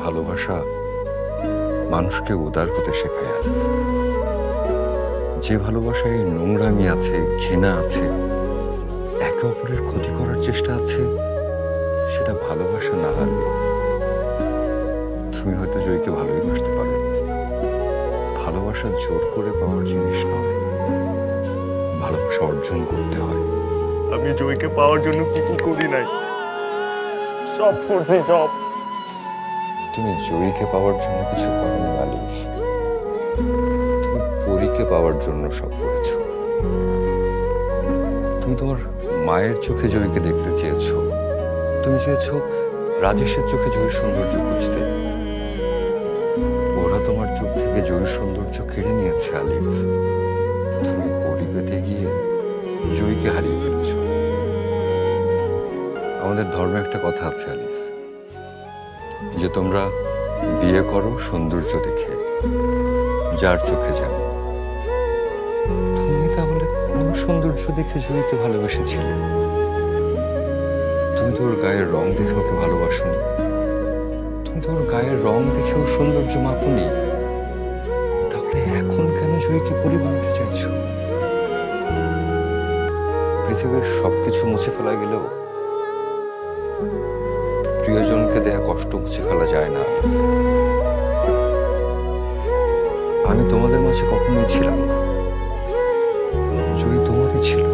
ভালোবাসা মানুষকে উদার হতে শেখায় আলিফ। যে ভালোবাসায় নোংরামি আছে, ঘৃণা আছে, একে অপরের ক্ষতি করার চেষ্টা আছে, সেটা ভালোবাসা না। আলিফ, তুমি হয়তো জয়ীকে ভালোই বাসতে পারো। ভালোবাসা জোর করে পাওয়ার জিনিস নয়, ভালোবাসা অর্জন করতে হয়। আমি জয়ীকে পাওয়ার জন্য কি কি করি নাই, সব করছি সব। তুমি জয়ীকে পাওয়ার জন্য কিছু করোনি আলিফ, তুমি পরীকে পাওয়ার জন্য সব করেছ। তুমি তোমার মায়ের চোখে জয়ীকে দেখতে চেয়েছ, তুমি চেয়েছ রাজেশের চোখে জয়ীর সৌন্দর্য খুঁজতে। ওরা তোমার চোখ থেকে জয়ীর সৌন্দর্য কেড়ে নিয়েছে আলিফ। তুমি পরী পেতে গিয়ে জয়ীকে হারিয়ে ফেলেছ। আমাদের ধর্মে একটা কথা আছে আলিফ, যে তোমরা বিয়ে করো সৌন্দর্য দেখে, যার চোখে যাবে। তুমি তাহলে কোন সৌন্দর্য দেখে জয়ীকে ভালোবেসেছিলে? তুমি তোর গায়ের রং দেখে ওকে ভালোবাসোনি, তুমি তোর গায়ের রং দেখে ওর সৌন্দর্য মাপুনি। তাহলে এখন কেন জয়ীকে পরিবারতে চাইছো? পৃথিবীর সবকিছু মুছে ফেলা গেলেও প্রিয়জনকে দেয়া কষ্ট মুছে ফেলা যায় না। আমি তোমাদের মাঝে কখনোই ছিলাম না, জয়ী তোমারই ছিল।